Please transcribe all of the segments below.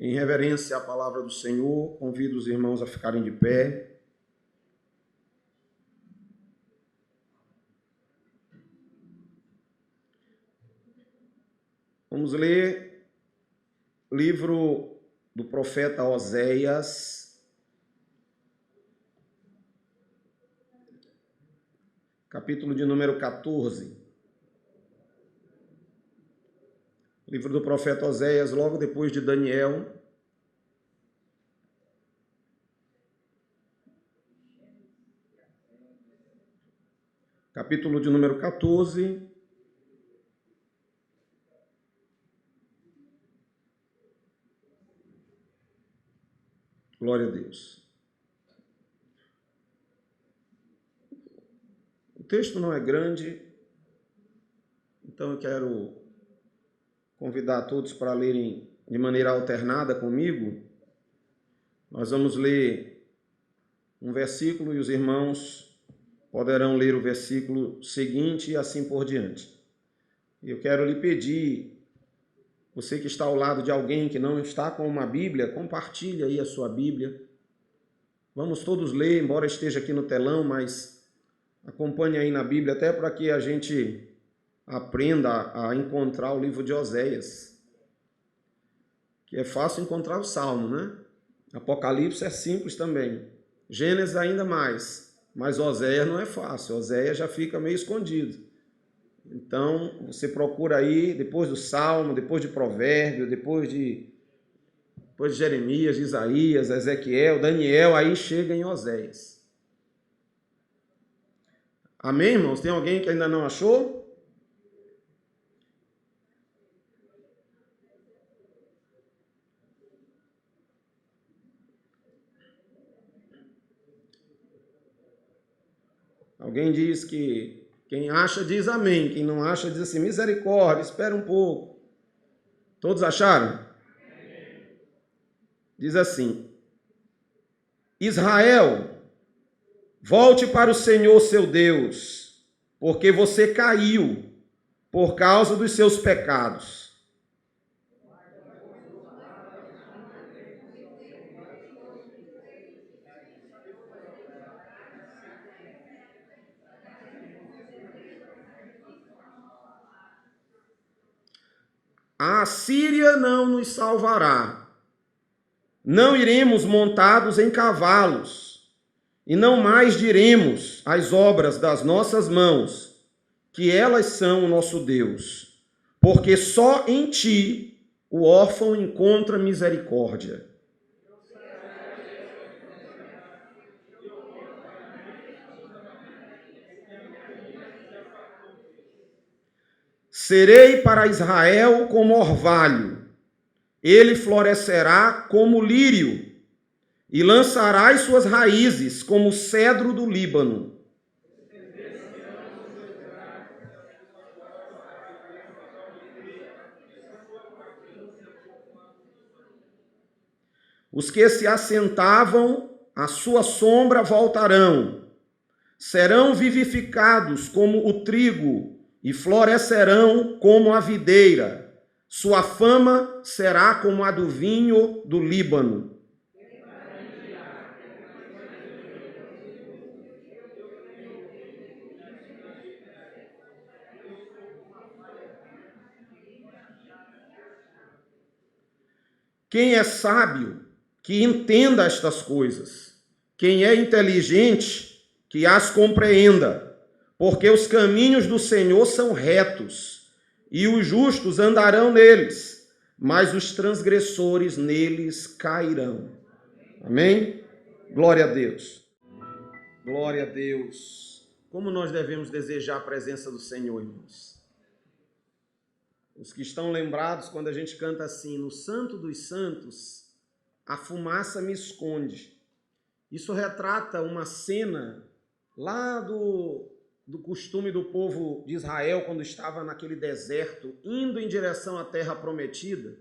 Em reverência à palavra do Senhor, convido os irmãos a ficarem de pé. Vamos ler o livro do profeta Oséias, capítulo de número 14. Livro do profeta Oséias, logo depois de Daniel. Capítulo de número 14. Glória a Deus. O texto não é grande, então eu quero convidar todos para lerem de maneira alternada comigo. Nós vamos ler um versículo e os irmãos poderão ler o versículo seguinte e assim por diante. Eu quero lhe pedir, você que está ao lado de alguém que não está com uma Bíblia, compartilhe aí a sua Bíblia. Vamos todos ler, embora esteja aqui no telão, mas acompanhe aí na Bíblia, até para que a gente aprenda a encontrar o livro de Oséias, que é fácil encontrar o Salmo, né? Apocalipse é simples também. Gênesis ainda mais, mas Oséias não é fácil, Oséias já fica meio escondido. Então, você procura aí, depois do Salmo, depois de Provérbio, depois de Jeremias, de Isaías, Ezequiel, Daniel, aí chega em Oséias. Amém, irmãos? Tem alguém que ainda não achou? Alguém diz que quem acha diz amém, quem não acha diz assim, misericórdia, espera um pouco. Todos acharam? Diz assim: Israel, volte para o Senhor seu Deus, porque você caiu por causa dos seus pecados. A Assíria não nos salvará. Não iremos montados em cavalos, e não mais diremos às obras das nossas mãos, que elas são o nosso Deus, porque só em ti o órfão encontra misericórdia. Serei para Israel como orvalho, ele florescerá como lírio, e lançará as suas raízes como o cedro do Líbano. Os que se assentavam à sua sombra voltarão, serão vivificados como o trigo e florescerão como a videira. Sua fama será como a do vinho do Líbano. Quem é sábio, que entenda estas coisas. Quem é inteligente, que as compreenda. Porque os caminhos do Senhor são retos, e os justos andarão neles, mas os transgressores neles cairão. Amém? Glória a Deus. Glória a Deus. Como nós devemos desejar a presença do Senhor, irmãos? Os que estão lembrados quando a gente canta assim, no Santo dos Santos, a fumaça me esconde. Isso retrata uma cena lá do costume do povo de Israel quando estava naquele deserto, indo em direção à terra prometida,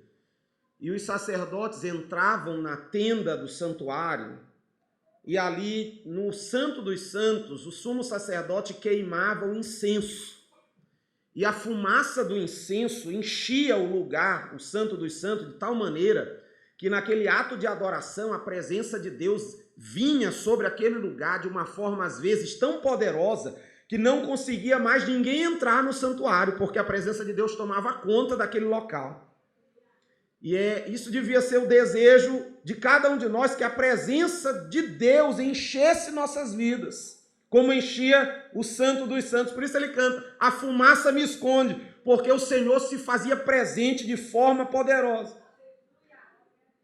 e os sacerdotes entravam na tenda do santuário, e ali no Santo dos Santos, o sumo sacerdote queimava o incenso, e a fumaça do incenso enchia o lugar, o Santo dos Santos, de tal maneira que naquele ato de adoração a presença de Deus vinha sobre aquele lugar de uma forma às vezes tão poderosa que não conseguia mais ninguém entrar no santuário, porque a presença de Deus tomava conta daquele local. E isso devia ser o desejo de cada um de nós, que a presença de Deus enchesse nossas vidas, como enchia o Santo dos Santos. Por isso ele canta: a fumaça me esconde, porque o Senhor se fazia presente de forma poderosa.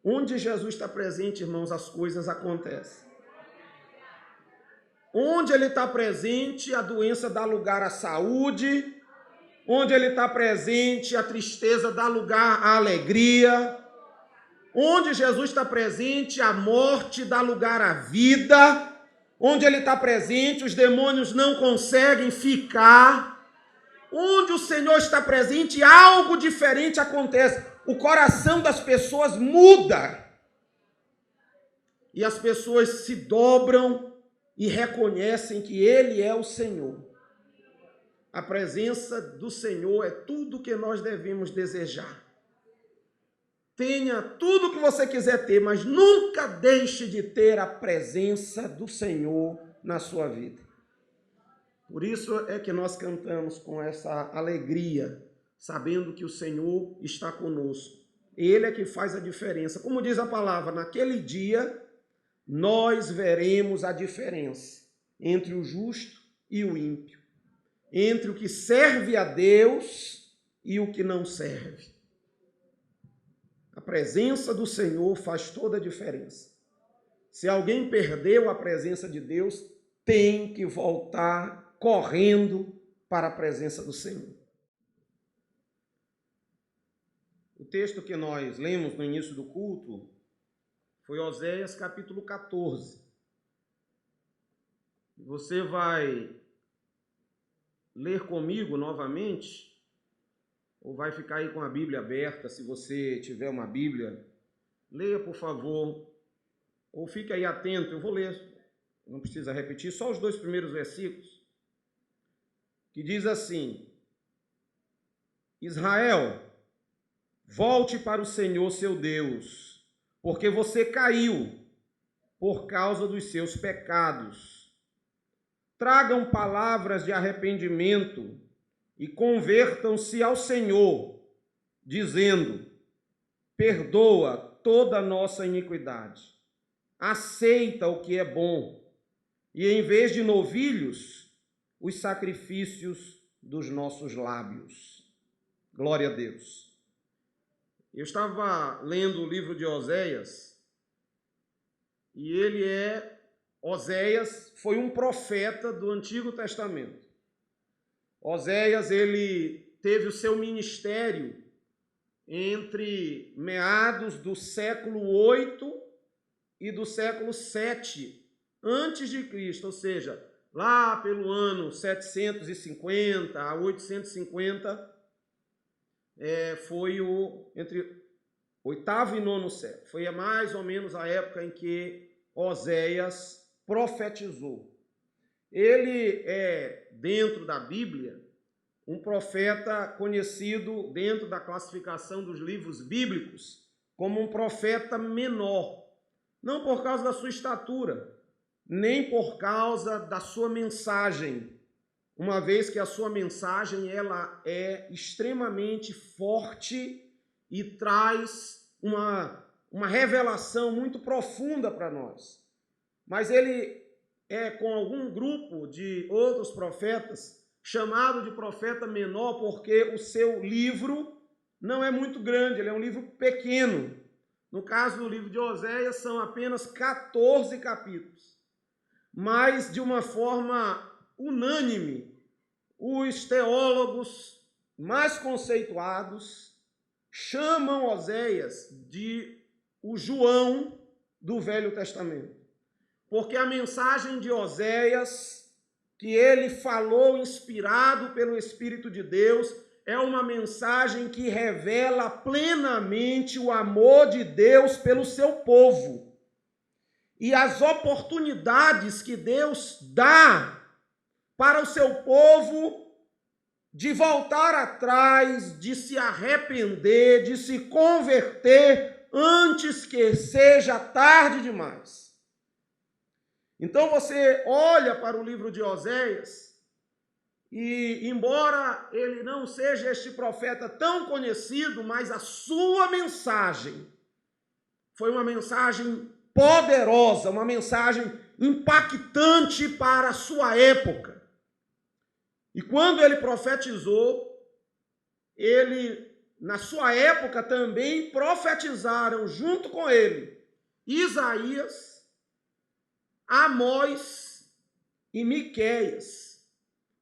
Onde Jesus está presente, irmãos, as coisas acontecem. Onde ele está presente, a doença dá lugar à saúde. Onde ele está presente, a tristeza dá lugar à alegria. Onde Jesus está presente, a morte dá lugar à vida. Onde ele está presente, os demônios não conseguem ficar. Onde o Senhor está presente, algo diferente acontece. O coração das pessoas muda. E as pessoas se dobram e reconhecem que Ele é o Senhor. A presença do Senhor é tudo que nós devemos desejar. Tenha tudo que você quiser ter, mas nunca deixe de ter a presença do Senhor na sua vida. Por isso é que nós cantamos com essa alegria, sabendo que o Senhor está conosco. Ele é que faz a diferença. Como diz a palavra, naquele dia nós veremos a diferença entre o justo e o ímpio, entre o que serve a Deus e o que não serve. A presença do Senhor faz toda a diferença. Se alguém perdeu a presença de Deus, tem que voltar correndo para a presença do Senhor. O texto que nós lemos no início do culto foi Oséias capítulo 14. Você vai ler comigo novamente, ou vai ficar aí com a Bíblia aberta, se você tiver uma Bíblia, leia por favor, ou fique aí atento, eu vou ler, não precisa repetir, só os 2 primeiros versículos, que diz assim: Israel, volte para o Senhor seu Deus, porque você caiu por causa dos seus pecados. Tragam palavras de arrependimento e convertam-se ao Senhor, dizendo: perdoa toda a nossa iniquidade, aceita o que é bom, e em vez de novilhos, os sacrifícios dos nossos lábios. Glória a Deus. Eu estava lendo o livro de Oséias, e Oséias foi um profeta do Antigo Testamento. Oséias, ele teve o seu ministério entre meados do século 8 e do século 7 antes de Cristo, ou seja, lá pelo ano 750 a 850, foi entre 8º e 9º século. Foi mais ou menos a época em que Oséias profetizou. Ele é, dentro da Bíblia, um profeta conhecido dentro da classificação dos livros bíblicos como um profeta menor, não por causa da sua estatura, nem por causa da sua mensagem, uma vez que a sua mensagem ela é extremamente forte e traz uma revelação muito profunda para nós. Mas ele é com algum grupo de outros profetas chamado de profeta menor porque o seu livro não é muito grande, ele é um livro pequeno. No caso do livro de Oséias, são apenas 14 capítulos. Mas, de uma forma unânime, os teólogos mais conceituados chamam Oséias de o João do Velho Testamento. Porque a mensagem de Oséias, que ele falou inspirado pelo Espírito de Deus, é uma mensagem que revela plenamente o amor de Deus pelo seu povo e as oportunidades que Deus dá para o seu povo de voltar atrás, de se arrepender, de se converter antes que seja tarde demais. Então você olha para o livro de Oséias e, embora ele não seja este profeta tão conhecido, mas a sua mensagem foi uma mensagem poderosa, uma mensagem impactante para a sua época. E quando ele profetizou, na sua época também profetizaram junto com ele Isaías, Amós e Miqueias,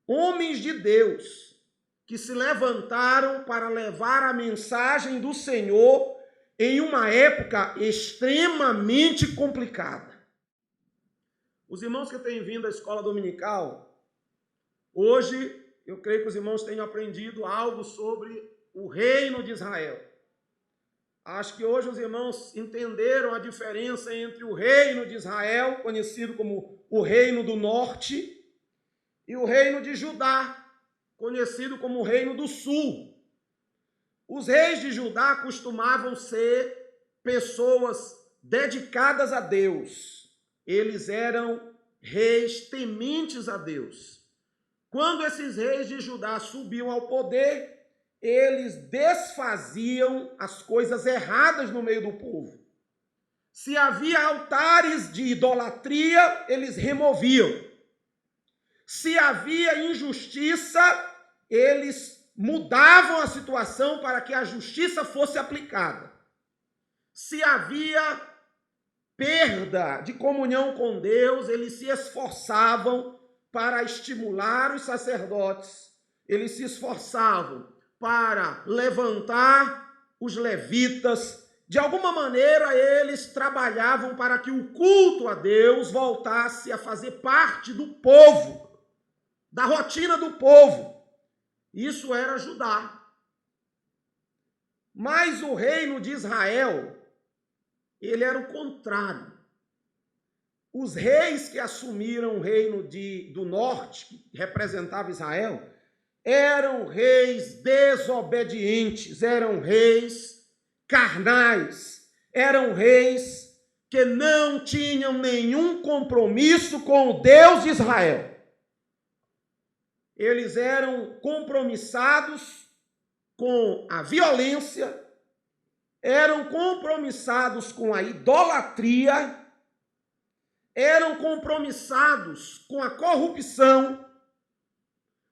homens de Deus, que se levantaram para levar a mensagem do Senhor em uma época extremamente complicada. Os irmãos que têm vindo à escola dominical, hoje eu creio que os irmãos tenham aprendido algo sobre o reino de Israel. Acho que hoje os irmãos entenderam a diferença entre o reino de Israel, conhecido como o reino do norte, e o reino de Judá, conhecido como o reino do sul. Os reis de Judá costumavam ser pessoas dedicadas a Deus. Eles eram reis tementes a Deus. Quando esses reis de Judá subiam ao poder, eles desfaziam as coisas erradas no meio do povo. Se havia altares de idolatria, eles removiam. Se havia injustiça, eles mudavam a situação para que a justiça fosse aplicada. Se havia perda de comunhão com Deus, eles se esforçavam para estimular os sacerdotes. Eles se esforçavam para levantar os levitas. De alguma maneira, eles trabalhavam para que o culto a Deus voltasse a fazer parte do povo, da rotina do povo. Isso era Judá. Mas o reino de Israel, ele era o contrário. Os reis que assumiram o reino do norte, que representava Israel, eram reis desobedientes, eram reis carnais, eram reis que não tinham nenhum compromisso com o Deus de Israel. Eles eram compromissados com a violência, eram compromissados com a idolatria, eram compromissados com a corrupção.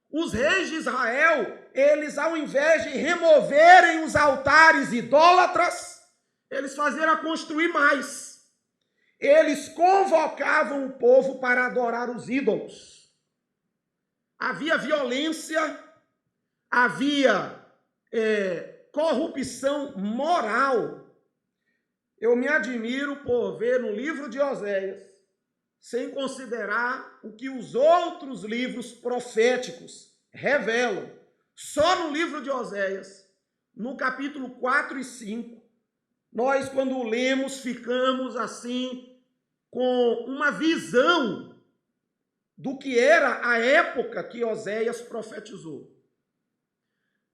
Os reis de Israel, eles, ao invés de removerem os altares idólatras, eles faziam construir mais. Eles convocavam o povo para adorar os ídolos. Havia violência, havia corrupção moral. Eu me admiro por ver no livro de Oséias, sem considerar o que os outros livros proféticos revelam. Só no livro de Oséias, no capítulo 4 e 5, nós, quando lemos, ficamos assim, com uma visão do que era a época que Oséias profetizou.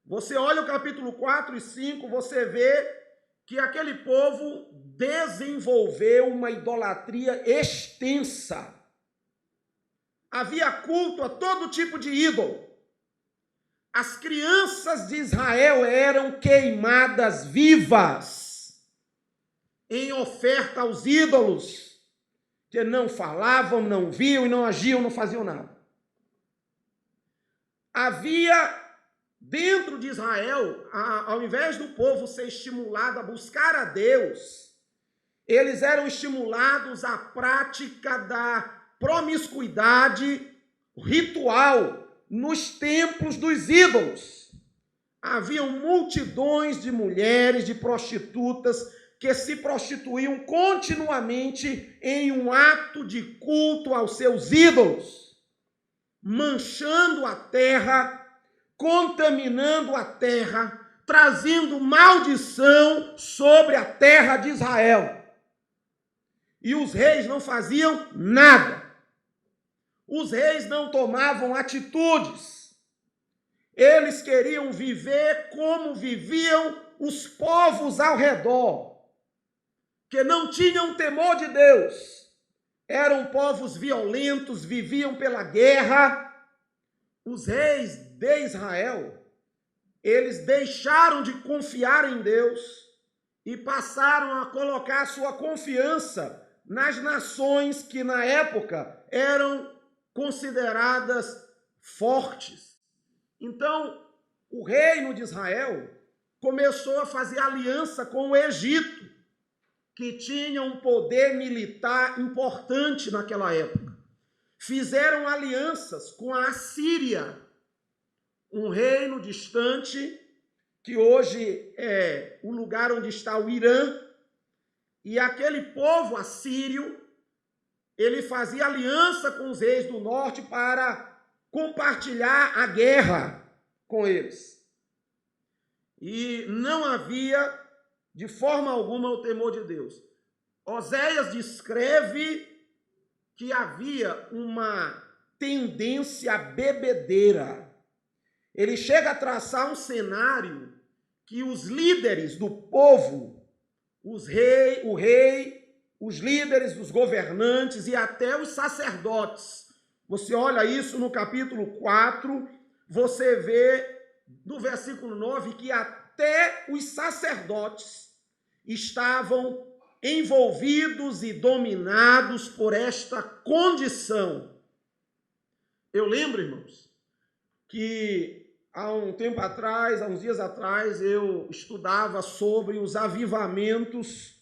Você olha o capítulo 4 e 5, você vê que aquele povo desenvolveu uma idolatria extensa. Havia culto a todo tipo de ídolo. As crianças de Israel eram queimadas vivas em oferta aos ídolos, que não falavam, não viam e não agiam, não faziam nada. Havia dentro de Israel, ao invés do povo ser estimulado a buscar a Deus, eles eram estimulados à prática da promiscuidade ritual nos templos dos ídolos. Haviam multidões de mulheres, de prostitutas, que se prostituíam continuamente em um ato de culto aos seus ídolos, manchando a terra, contaminando a terra, trazendo maldição sobre a terra de Israel. E os reis não faziam nada. Os reis não tomavam atitudes. Eles queriam viver como viviam os povos ao redor. que não tinham temor de Deus, eram povos violentos, viviam pela guerra. Os reis de Israel, eles deixaram de confiar em Deus e passaram a colocar sua confiança nas nações que na época eram consideradas fortes. Então, o reino de Israel começou a fazer aliança com o Egito, que tinha um poder militar importante naquela época. Fizeram alianças com a Assíria, um reino distante, que hoje é o lugar onde está o Irã, e aquele povo assírio, ele fazia aliança com os reis do norte para compartilhar a guerra com eles. E não havia, de forma alguma, o temor de Deus. Oséias descreve que havia uma tendência à bebedeira. Ele chega a traçar um cenário que os líderes do povo, o rei, os líderes dos governantes e até os sacerdotes, você olha isso no capítulo 4, você vê no versículo 9 que até os sacerdotes estavam envolvidos e dominados por esta condição. Eu lembro, irmãos, que há um tempo atrás, há uns dias atrás, eu estudava sobre os avivamentos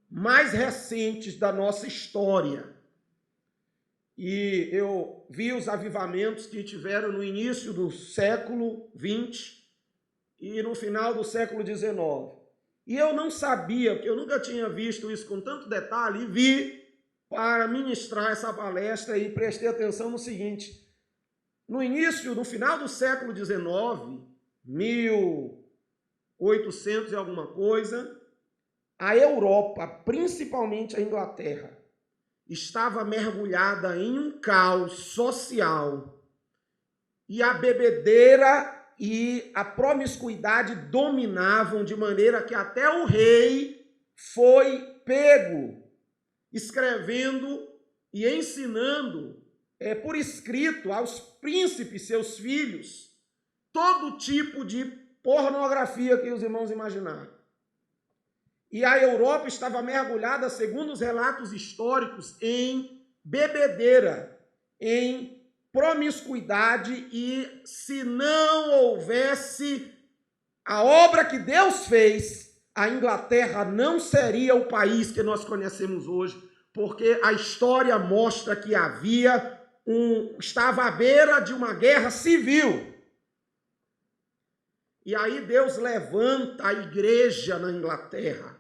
mais recentes da nossa história. E eu vi os avivamentos que tiveram no início do século XX e no final do século XIX. E eu não sabia, porque eu nunca tinha visto isso com tanto detalhe, e vi para ministrar essa palestra e prestei atenção no seguinte: no final do século XIX, 1800 e alguma coisa, a Europa, principalmente a Inglaterra, estava mergulhada em um caos social e a bebedeira e a promiscuidade dominavam, de maneira que até o rei foi pego escrevendo e ensinando por escrito aos príncipes, seus filhos, todo tipo de pornografia que os irmãos imaginaram. E a Europa estava mergulhada, segundo os relatos históricos, em bebedeira, em promiscuidade, e se não houvesse a obra que Deus fez, a Inglaterra não seria o país que nós conhecemos hoje, porque a história mostra que estava à beira de uma guerra civil. E aí Deus levanta a igreja na Inglaterra,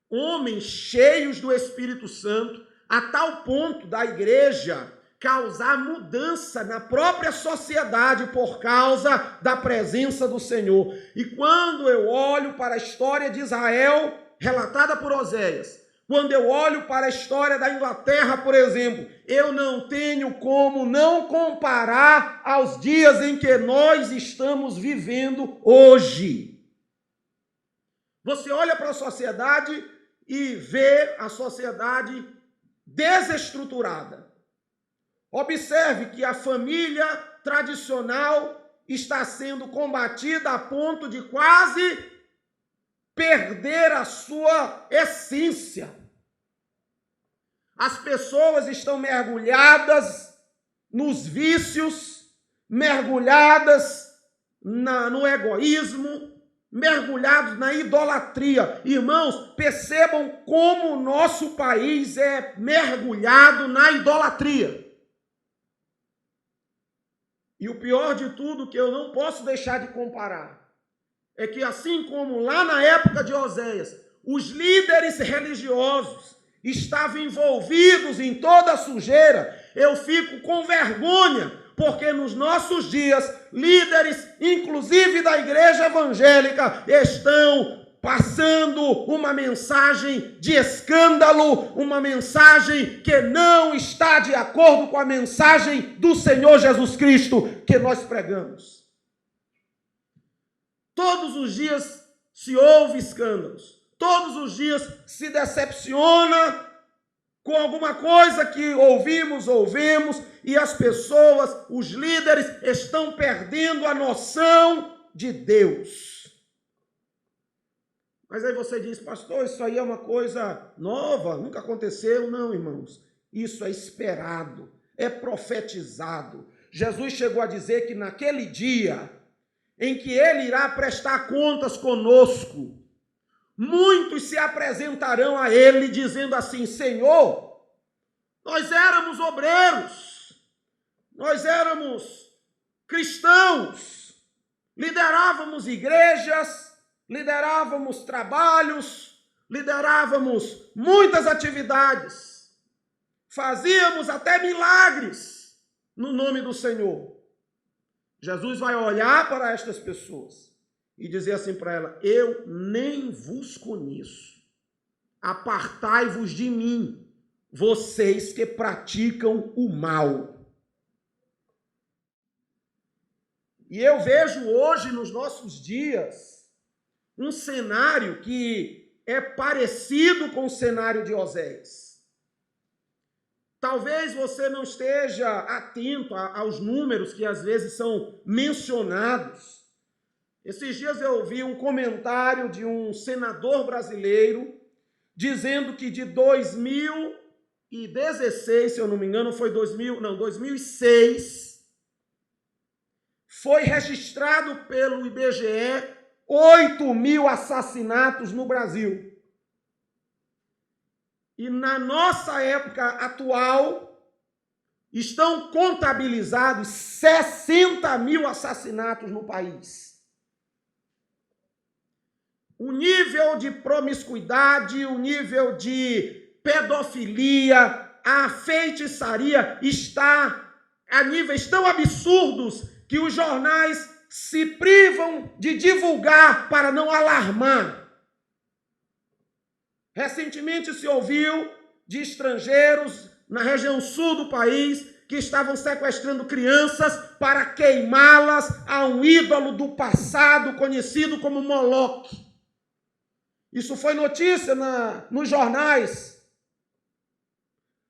homens cheios do Espírito Santo, a tal ponto da igreja causar mudança na própria sociedade por causa da presença do Senhor. E quando eu olho para a história de Israel, relatada por Oséias, quando eu olho para a história da Inglaterra, por exemplo, eu não tenho como não comparar aos dias em que nós estamos vivendo hoje. Você olha para a sociedade e vê a sociedade desestruturada. Observe que a família tradicional está sendo combatida a ponto de quase perder a sua essência. As pessoas estão mergulhadas nos vícios, mergulhadas no egoísmo, mergulhados na idolatria. Irmãos, percebam como o nosso país é mergulhado na idolatria. E o pior de tudo, que eu não posso deixar de comparar, é que assim como lá na época de Oséias, os líderes religiosos estavam envolvidos em toda a sujeira, eu fico com vergonha, porque nos nossos dias, líderes, inclusive da igreja evangélica, estão passando uma mensagem de escândalo, uma mensagem que não está de acordo com a mensagem do Senhor Jesus Cristo que nós pregamos. Todos os dias se ouve escândalos, todos os dias se decepciona com alguma coisa que ouvimos, e as pessoas, os líderes, estão perdendo a noção de Deus. Mas aí você diz, pastor, isso aí é uma coisa nova, nunca aconteceu. Não, irmãos, isso é esperado, é profetizado. Jesus chegou a dizer que naquele dia em que ele irá prestar contas conosco, muitos se apresentarão a ele dizendo assim, Senhor, nós éramos obreiros, nós éramos cristãos, liderávamos igrejas, liderávamos trabalhos, liderávamos muitas atividades, fazíamos até milagres no nome do Senhor. Jesus vai olhar para estas pessoas e dizer assim para ela, eu nem vos conheço, apartai-vos de mim, vocês que praticam o mal. E eu vejo hoje, nos nossos dias, um cenário que é parecido com o cenário de Oséias. Talvez você não esteja atento aos números que às vezes são mencionados. Esses dias eu ouvi um comentário de um senador brasileiro dizendo que de 2016, se eu não me engano, 2006, foi registrado pelo IBGE 8.000 assassinatos no Brasil. E na nossa época atual, estão contabilizados 60.000 assassinatos no país. O nível de promiscuidade, o nível de pedofilia, a feitiçaria está a níveis tão absurdos que os jornais se privam de divulgar para não alarmar. Recentemente se ouviu de estrangeiros na região sul do país que estavam sequestrando crianças para queimá-las a um ídolo do passado conhecido como Moloque. Isso foi notícia nos jornais.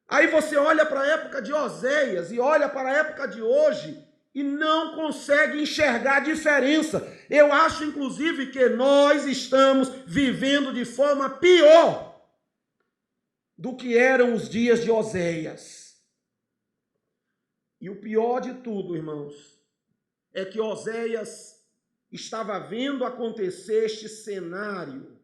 Aí você olha para a época de Oséias e olha para a época de hoje e não consegue enxergar a diferença. Eu acho, inclusive, que nós estamos vivendo de forma pior do que eram os dias de Oséias. E o pior de tudo, irmãos, é que Oséias estava vendo acontecer este cenário.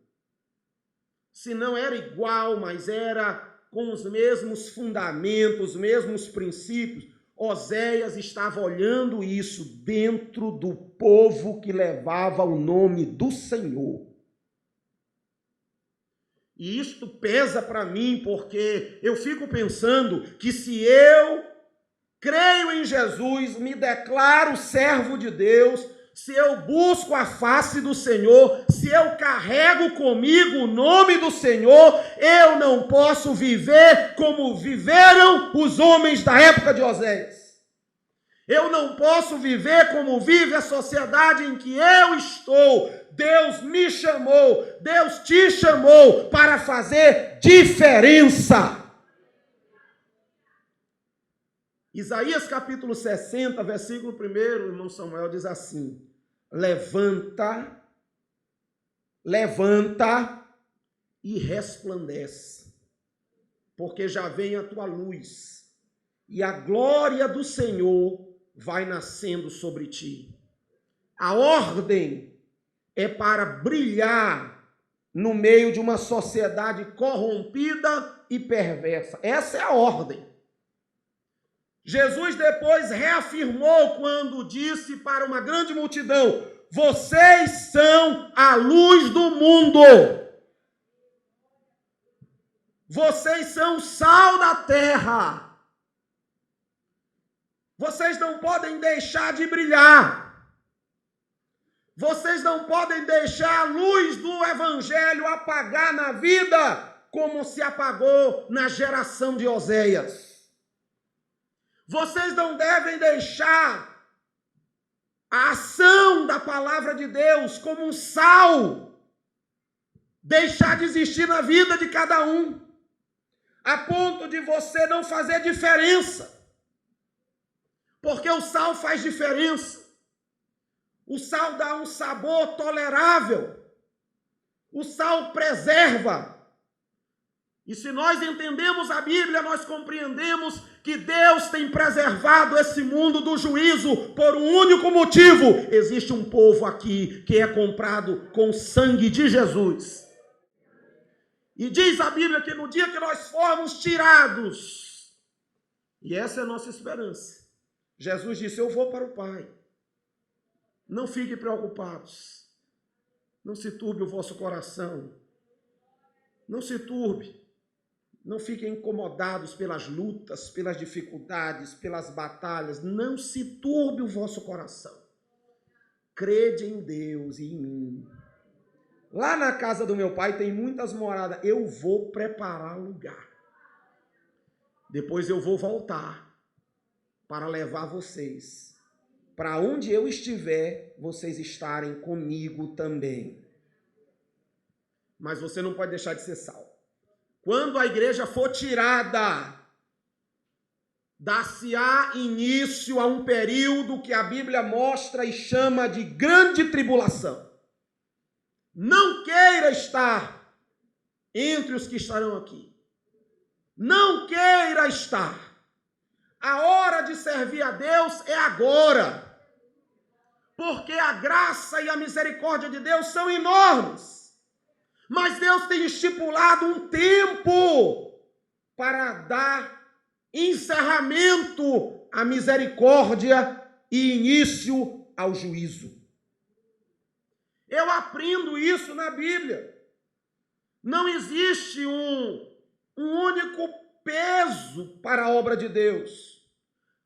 Se não era igual, mas era com os mesmos fundamentos, os mesmos princípios. Oséias estava olhando isso dentro do povo que levava o nome do Senhor. E isto pesa para mim, porque eu fico pensando que se eu creio em Jesus, me declaro servo de Deus, se eu busco a face do Senhor, se eu carrego comigo o nome do Senhor, eu não posso viver como viveram os homens da época de Oséias. Eu não posso viver como vive a sociedade em que eu estou. Deus me chamou, Deus te chamou para fazer diferença. Isaías capítulo 60, versículo 1, irmão Samuel, diz assim: levanta e resplandece, porque já vem a tua luz, e a glória do Senhor vai nascendo sobre ti. A ordem é para brilhar no meio de uma sociedade corrompida e perversa. Essa é a ordem. Jesus depois reafirmou quando disse para uma grande multidão: vocês são a luz do mundo. Vocês são o sal da terra. Vocês não podem deixar de brilhar. Vocês não podem deixar a luz do evangelho apagar na vida como se apagou na geração de Oséias. Vocês não devem deixar a ação da palavra de Deus como um sal deixar de existir na vida de cada um, a ponto de você não fazer diferença. Porque o sal faz diferença. O sal dá um sabor tolerável. O sal preserva. E se nós entendemos a Bíblia, nós compreendemos que Deus tem preservado esse mundo do juízo por um único motivo. Existe um povo aqui que é comprado com o sangue de Jesus. E diz a Bíblia que no dia que nós formos tirados, e essa é a nossa esperança, Jesus disse: eu vou para o Pai. Não fiquem preocupados. Não se turbe o vosso coração. Não se turbe. Não fiquem incomodados pelas lutas, pelas dificuldades, pelas batalhas. Não se turbe o vosso coração. Crede em Deus e em mim. Lá na casa do meu pai tem muitas moradas. Eu vou preparar lugar. Depois eu vou voltar para levar vocês. Para onde eu estiver, vocês estarem comigo também. Mas você não pode deixar de ser sal. Quando a igreja for tirada, dar-se-á início a um período que a Bíblia mostra e chama de grande tribulação. Não queira estar entre os que estarão aqui. Não queira estar. A hora de servir a Deus é agora. Porque a graça e a misericórdia de Deus são enormes. Mas Deus tem estipulado um tempo para dar encerramento à misericórdia e início ao juízo. Eu aprendo isso na Bíblia. Não existe um único peso para a obra de Deus.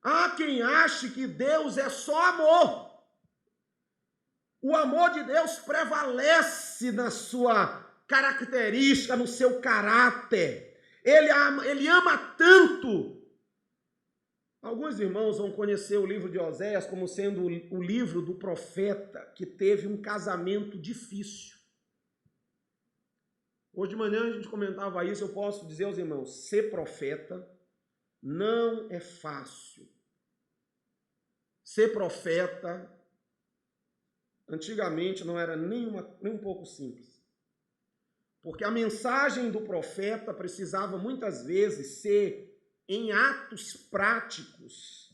Há quem ache que Deus é só amor. O amor de Deus prevalece na sua característica, no seu caráter. Ele ama tanto. Alguns irmãos vão conhecer o livro de Oséias como sendo o livro do profeta que teve um casamento difícil. Hoje de manhã a gente comentava isso, eu posso dizer aos irmãos, ser profeta não é fácil. Ser profeta, antigamente, não era nem um pouco simples. Porque a mensagem do profeta precisava muitas vezes ser em atos práticos.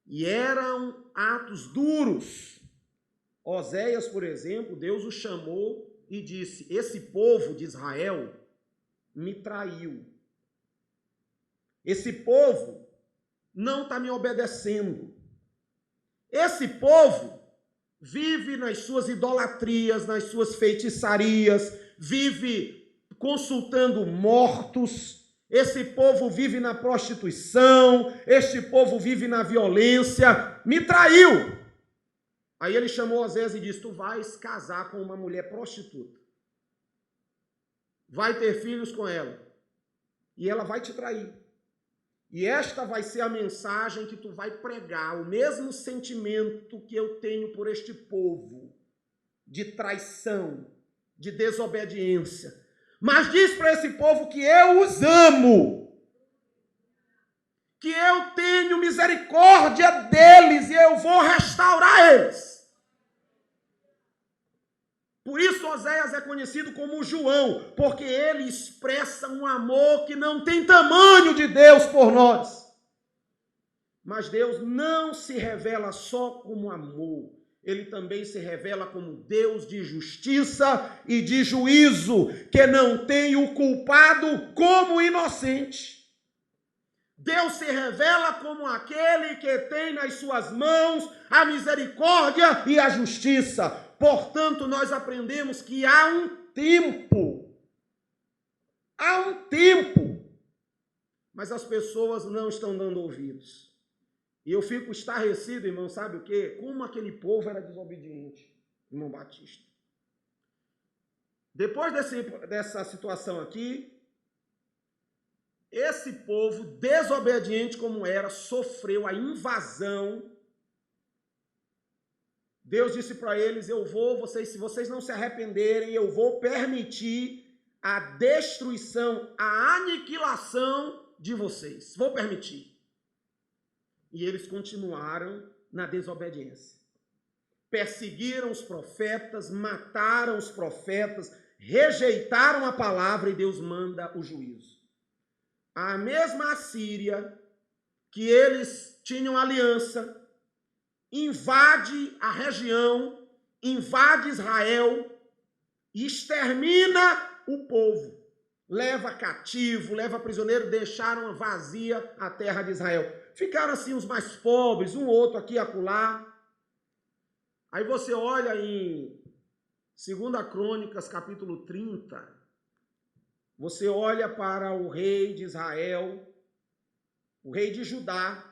E eram atos duros. Oséias, por exemplo, Deus o chamou e disse: esse povo de Israel me traiu. Esse povo não está me obedecendo. Esse povo vive nas suas idolatrias, nas suas feitiçarias, vive consultando mortos. Esse povo vive na prostituição, este povo vive na violência, me traiu. Aí ele chamou Oséias e disse: tu vais casar com uma mulher prostituta. Vai ter filhos com ela. E ela vai te trair. E esta vai ser a mensagem que tu vai pregar, o mesmo sentimento que eu tenho por este povo, de traição, de desobediência. Mas diz para esse povo que eu os amo, que eu tenho misericórdia deles e eu vou restaurar eles. Por isso Oséias é conhecido como João, porque ele expressa um amor que não tem tamanho de Deus por nós. Mas Deus não se revela só como amor, ele também se revela como Deus de justiça e de juízo, que não tem o culpado como o inocente. Deus se revela como aquele que tem nas suas mãos a misericórdia e a justiça. Portanto, nós aprendemos que há um tempo, mas as pessoas não estão dando ouvidos. E eu fico estarrecido, irmão, sabe o quê? Como aquele povo era desobediente, irmão Batista. Depois dessa situação aqui, esse povo, desobediente como era, sofreu a invasão Deus disse para eles, se vocês não se arrependerem, eu vou permitir a destruição, a aniquilação de vocês. Vou permitir. E eles continuaram na desobediência. Perseguiram os profetas, mataram os profetas, rejeitaram a palavra e Deus manda o juízo. A mesma Assíria, que eles tinham aliança, invade a região, invade Israel e extermina o povo. Leva cativo, leva prisioneiro, deixaram vazia a terra de Israel. Ficaram assim os mais pobres, um outro aqui e acolá. Aí você olha em 2 Crônicas, capítulo 30, você olha para o rei de Israel, o rei de Judá,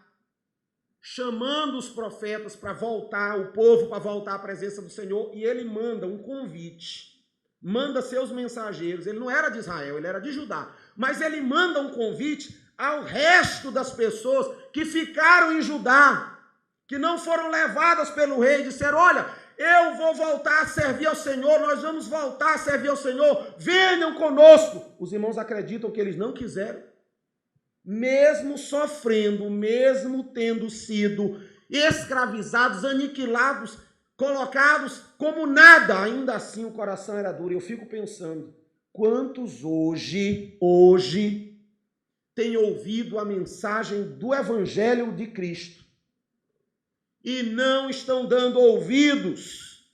chamando os profetas para voltar, o povo para voltar à presença do Senhor, e ele manda um convite, manda seus mensageiros. Ele não era de Israel, ele era de Judá, mas ele manda um convite ao resto das pessoas que ficaram em Judá, que não foram levadas pelo rei, disseram, olha, eu vou voltar a servir ao Senhor, nós vamos voltar a servir ao Senhor, venham conosco. Os irmãos acreditam que eles não quiseram? Mesmo sofrendo, mesmo tendo sido escravizados, aniquilados, colocados como nada, ainda assim o coração era duro. Eu fico pensando, quantos hoje têm ouvido a mensagem do Evangelho de Cristo e não estão dando ouvidos,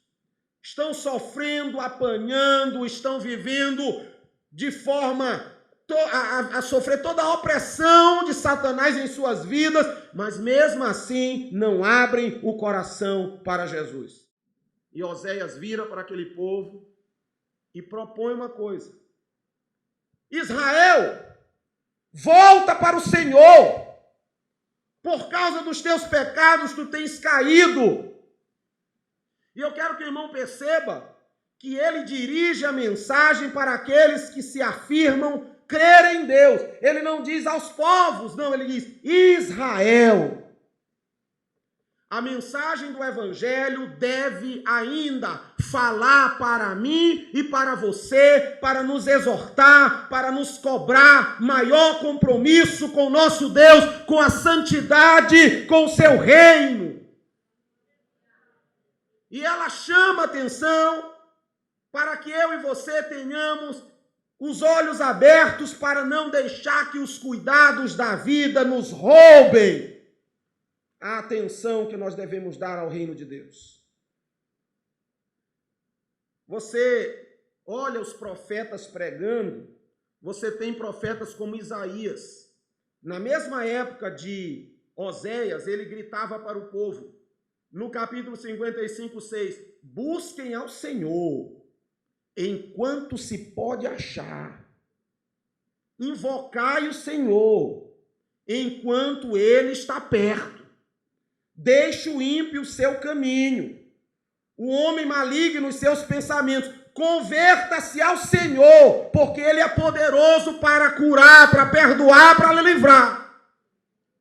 estão sofrendo, apanhando, estão vivendo de forma a sofrer toda a opressão de Satanás em suas vidas, mas mesmo assim não abrem o coração para Jesus. E Oséias vira para aquele povo e propõe uma coisa: Israel, volta para o Senhor, por causa dos teus pecados tu tens caído. E eu quero que o irmão perceba que ele dirige a mensagem para aqueles que se afirmam crer em Deus. Ele não diz aos povos, não, ele diz Israel. A mensagem do Evangelho deve ainda falar para mim e para você, para nos exortar, para nos cobrar maior compromisso com o nosso Deus, com a santidade, com o seu reino. E ela chama atenção para que eu e você tenhamos os olhos abertos para não deixar que os cuidados da vida nos roubem a atenção que nós devemos dar ao reino de Deus. Você olha os profetas pregando, você tem profetas como Isaías. Na mesma época de Oséias, ele gritava para o povo, no capítulo 55, 6, busquem ao Senhor enquanto se pode achar. Invocai o Senhor enquanto ele está perto. Deixe o ímpio o seu caminho, o homem maligno os seus pensamentos. Converta-se ao Senhor, porque ele é poderoso para curar, para perdoar, para livrar.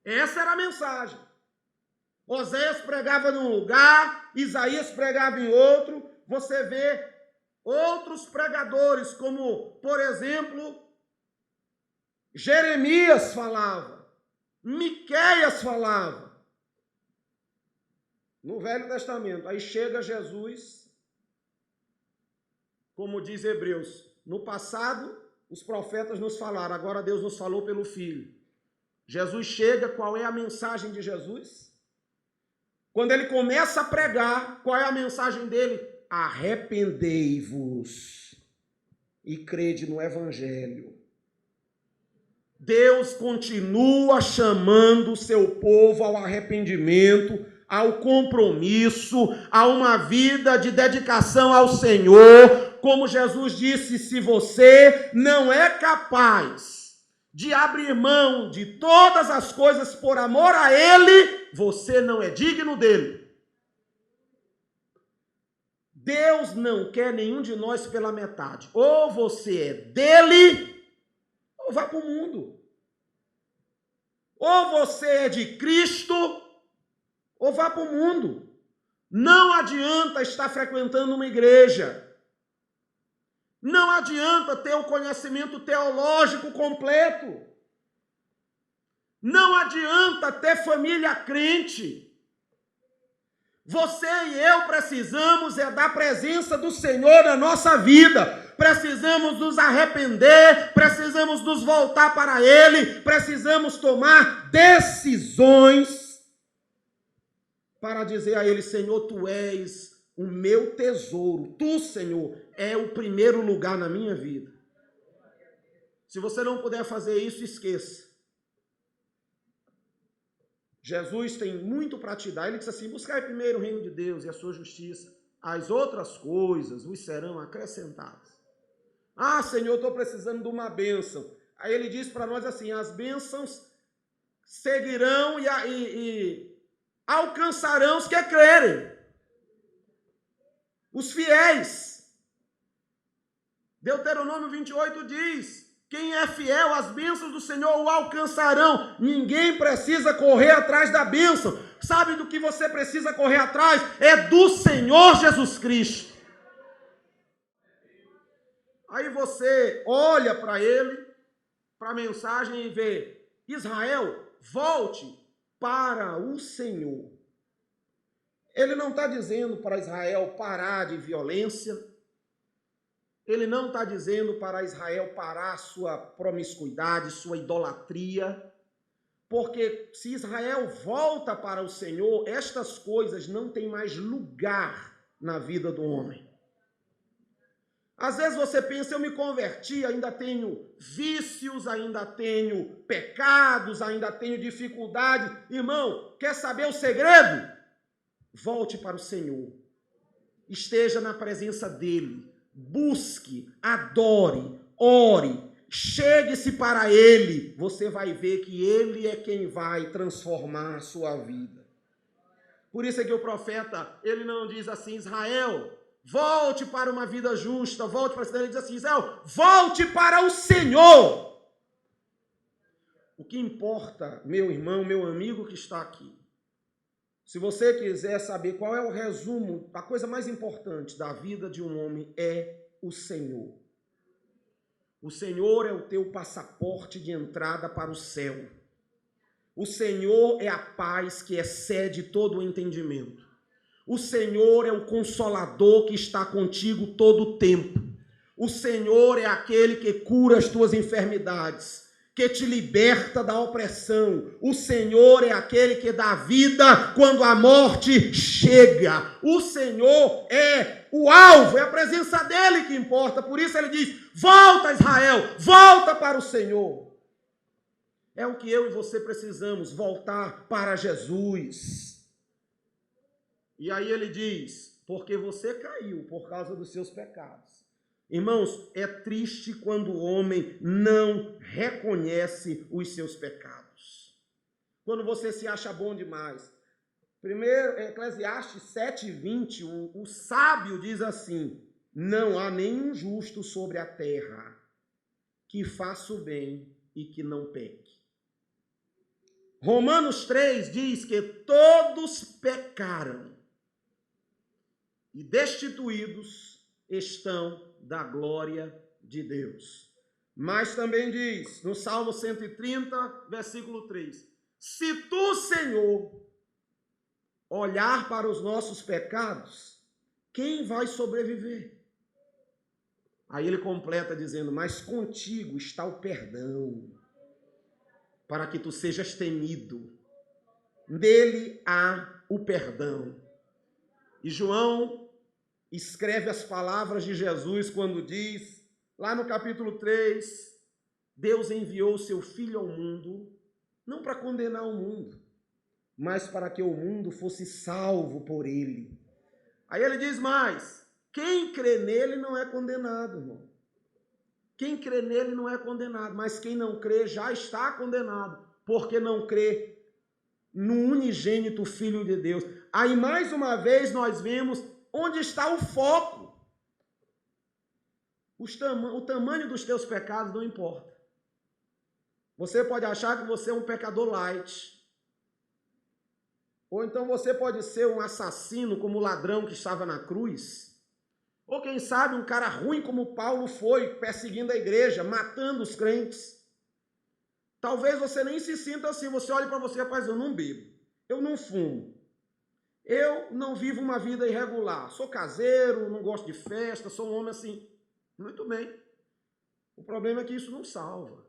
Essa era a mensagem. Oséias pregava num lugar, Isaías pregava em outro. Você vê outros pregadores, como, por exemplo, Jeremias falava, Miqueias falava, no Velho Testamento. Aí chega Jesus, como diz Hebreus, no passado os profetas nos falaram, agora Deus nos falou pelo Filho. Jesus chega, qual é a mensagem de Jesus? Quando ele começa a pregar, qual é a mensagem dele? Arrependei-vos e crede no Evangelho. Deus continua chamando o seu povo ao arrependimento, ao compromisso, a uma vida de dedicação ao Senhor. Como Jesus disse, se você não é capaz de abrir mão de todas as coisas por amor a Ele, você não é digno dele. Deus não quer nenhum de nós pela metade. Ou você é dele, ou vá para o mundo. Ou você é de Cristo, ou vá para o mundo. Não adianta estar frequentando uma igreja. Não adianta ter o conhecimento teológico completo. Não adianta ter família crente. Você e eu precisamos da presença do Senhor na nossa vida. Precisamos nos arrepender, precisamos nos voltar para Ele, precisamos tomar decisões para dizer a Ele: Senhor, Tu és o meu tesouro. Tu, Senhor, é o primeiro lugar na minha vida. Se você não puder fazer isso, esqueça. Jesus tem muito para te dar. Ele diz assim: buscai primeiro o reino de Deus e a sua justiça. As outras coisas vos serão acrescentadas. Ah, Senhor, eu estou precisando de uma bênção. Aí ele diz para nós assim: as bênçãos seguirão e alcançarão os que crerem. Os fiéis. Deuteronômio 28 diz: quem é fiel, as bênçãos do Senhor o alcançarão. Ninguém precisa correr atrás da bênção. Sabe do que você precisa correr atrás? É do Senhor Jesus Cristo. Aí você olha para ele, para a mensagem e vê: Israel, volte para o Senhor. Ele não está dizendo para Israel parar de violência. Ele não está dizendo para Israel parar sua promiscuidade, sua idolatria. Porque se Israel volta para o Senhor, estas coisas não têm mais lugar na vida do homem. Às vezes você pensa: eu me converti, ainda tenho vícios, ainda tenho pecados, ainda tenho dificuldade. Irmão, quer saber o segredo? Volte para o Senhor. Esteja na presença dEle. Busque, adore, ore, chegue-se para Ele. Você vai ver que Ele é quem vai transformar a sua vida. Por isso é que o profeta, ele não diz assim: Israel, volte para uma vida justa, volte para a cidade. Ele diz assim: Israel, volte para o Senhor. O que importa, meu irmão, meu amigo que está aqui, se você quiser saber qual é o resumo, a coisa mais importante da vida de um homem é o Senhor. O Senhor é o teu passaporte de entrada para o céu. O Senhor é a paz que excede todo o entendimento. O Senhor é o consolador que está contigo todo o tempo. O Senhor é aquele que cura as tuas enfermidades, que te liberta da opressão. O Senhor é aquele que dá vida quando a morte chega. O Senhor é o alvo, é a presença dele que importa. Por isso ele diz: volta, Israel, volta para o Senhor. É o que eu e você precisamos, voltar para Jesus. E aí ele diz: porque você caiu por causa dos seus pecados. Irmãos, é triste quando o homem não reconhece os seus pecados. Quando você se acha bom demais. Primeiro, Eclesiastes 7:20, o sábio diz assim: não há nenhum justo sobre a terra que faça o bem e que não peque. Romanos 3 diz que todos pecaram e destituídos estão da glória de Deus. Mas também diz, no Salmo 130, versículo 3, se tu, Senhor, olhar para os nossos pecados, quem vai sobreviver? Aí ele completa dizendo: mas contigo está o perdão, para que tu sejas temido. Nele há o perdão. E João escreve as palavras de Jesus quando diz, lá no capítulo 3, Deus enviou o seu Filho ao mundo, não para condenar o mundo, mas para que o mundo fosse salvo por ele. Aí ele diz mais: quem crê nele não é condenado, irmão. Quem crê nele não é condenado, mas quem não crê já está condenado, porque não crê no unigênito Filho de Deus. Aí mais uma vez nós vemos onde está o foco. O tamanho dos teus pecados não importa. Você pode achar que você é um pecador light, Ou então você pode ser um assassino como o ladrão que estava na cruz. Ou quem sabe um cara ruim como Paulo foi, perseguindo a igreja, matando os crentes. Talvez você nem se sinta assim. Você olha para você, rapaz, eu não bebo, eu não fumo, eu não vivo uma vida irregular, sou caseiro, não gosto de festa, sou um homem assim. Muito bem. O problema é que isso não salva.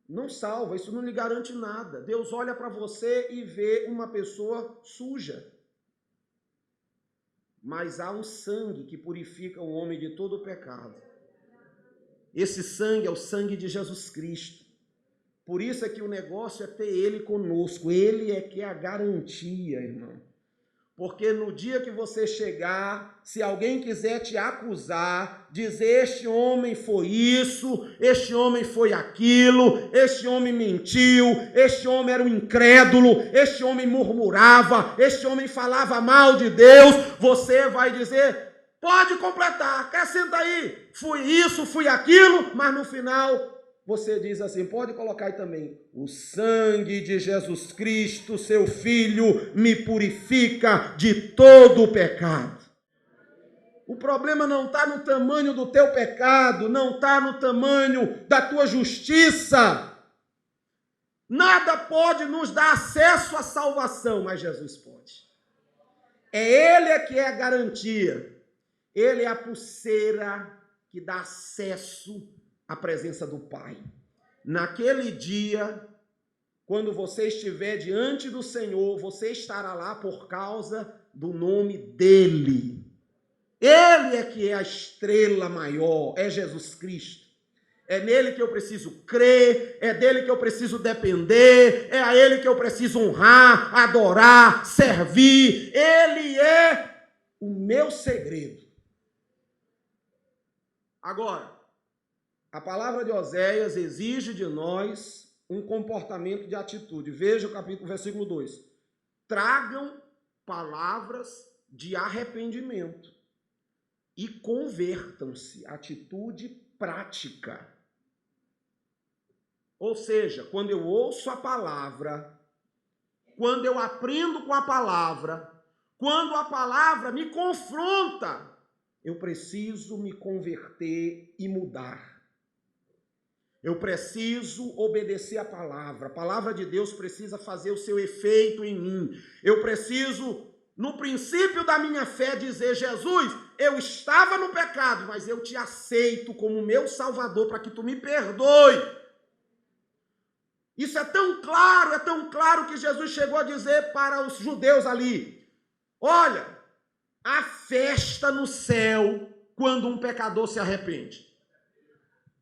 Não salva, isso não lhe garante nada. Deus olha para você e vê uma pessoa suja. Mas há um sangue que purifica o homem de todo o pecado. Esse sangue é o sangue de Jesus Cristo. Por isso é que o negócio é ter Ele conosco. Ele é que é a garantia, irmão. Porque no dia que você chegar, se alguém quiser te acusar, dizer este homem foi isso, este homem foi aquilo, este homem mentiu, este homem era um incrédulo, este homem murmurava, este homem falava mal de Deus, você vai dizer, pode completar, acrescenta aí, fui isso, fui aquilo, mas no final você diz assim, pode colocar aí também, o sangue de Jesus Cristo, seu Filho, me purifica de todo o pecado. O problema não está no tamanho do teu pecado, não está no tamanho da tua justiça. Nada pode nos dar acesso à salvação, mas Jesus pode. É Ele que é a garantia. Ele é a pulseira que dá acesso a presença do Pai. Naquele dia, quando você estiver diante do Senhor, você estará lá por causa do nome dEle. Ele é que é a estrela maior, é Jesus Cristo. É nele que eu preciso crer, é dele que eu preciso depender, é a ele que eu preciso honrar, adorar, servir. Ele é o meu segredo. Agora, a palavra de Oséias exige de nós um comportamento de atitude. Veja o versículo 2. Tragam palavras de arrependimento e convertam-se. Atitude prática. Ou seja, quando eu ouço a palavra, quando eu aprendo com a palavra, quando a palavra me confronta, eu preciso me converter e mudar. Eu preciso obedecer a palavra de Deus precisa fazer o seu efeito em mim. Eu preciso, no princípio da minha fé, dizer, Jesus, eu estava no pecado, mas eu te aceito como meu Salvador para que tu me perdoe. Isso é tão claro que Jesus chegou a dizer para os judeus ali, olha, há festa no céu quando um pecador se arrepende.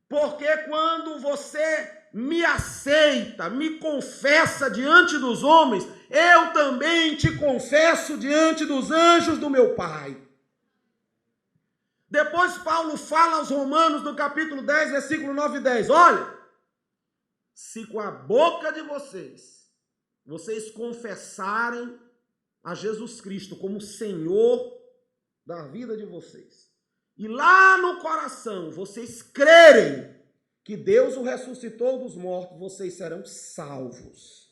Porque quando você me aceita, me confessa diante dos homens, eu também te confesso diante dos anjos do meu Pai. Depois Paulo fala aos Romanos, no capítulo 10, versículo 9 e 10. Olha, se com a boca de vocês confessarem a Jesus Cristo como Senhor da vida de vocês, e lá no coração vocês crerem que Deus o ressuscitou dos mortos, vocês serão salvos.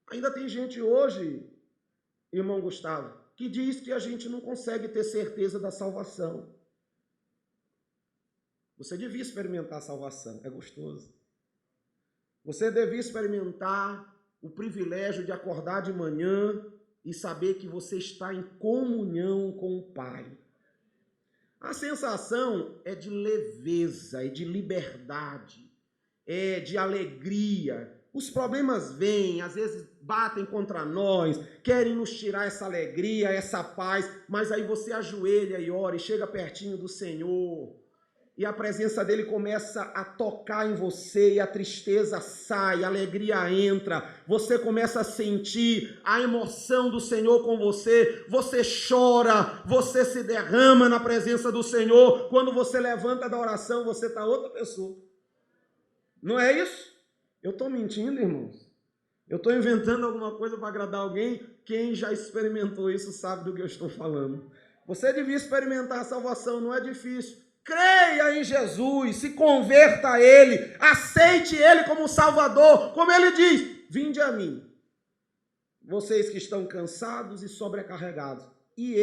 Ainda tem gente hoje, irmão Gustavo, que diz que a gente não consegue ter certeza da salvação. Você devia experimentar a salvação, é gostoso. Você devia experimentar o privilégio de acordar de manhã e saber que você está em comunhão com o Pai. A sensação é de leveza, é de liberdade, é de alegria. Os problemas vêm, às vezes batem contra nós, querem nos tirar essa alegria, essa paz, mas aí você ajoelha e ora e chega pertinho do Senhor. E a presença dele começa a tocar em você, e a tristeza sai, a alegria entra, você começa a sentir a emoção do Senhor com você, você chora, você se derrama na presença do Senhor, quando você levanta da oração, você está outra pessoa. Não é isso? Eu estou mentindo, irmãos? Eu estou inventando alguma coisa para agradar alguém? Quem já experimentou isso sabe do que eu estou falando. Você devia experimentar a salvação, não é difícil. Creia em Jesus, se converta a Ele, aceite Ele como Salvador, como Ele diz, Vinde a mim, vocês que estão cansados e sobrecarregados, e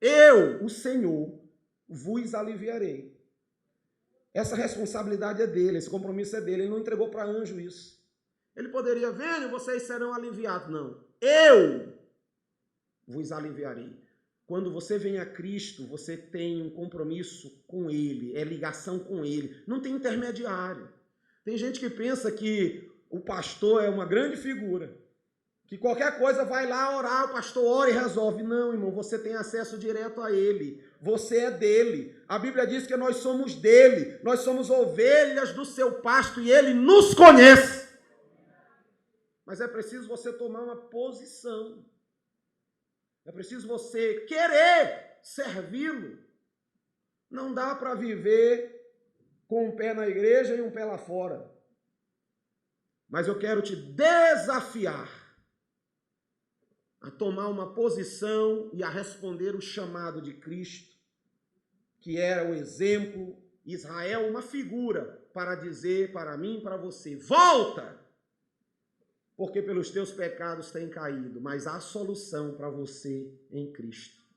eu, o Senhor, vos aliviarei. Essa responsabilidade é dele, esse compromisso é dele. Ele não entregou para anjo isso. Ele poderia, venham, vocês serão aliviados. Não, eu vos aliviarei. Quando você vem a Cristo, você tem um compromisso com Ele, é ligação com Ele. Não tem intermediário. Tem gente que pensa que o pastor é uma grande figura, que qualquer coisa vai lá orar, o pastor ora e resolve. Não, irmão, você tem acesso direto a Ele. Você é dele. A Bíblia diz que nós somos dele. Nós somos ovelhas do seu pasto e Ele nos conhece. Mas é preciso você tomar uma posição. É preciso você querer servi-lo. Não dá para viver com um pé na igreja e um pé lá fora. Mas eu quero te desafiar a tomar uma posição e a responder o chamado de Cristo, que era o exemplo, Israel, uma figura para dizer para mim e para você, volta, porque pelos teus pecados tem caído, mas há solução para você em Cristo.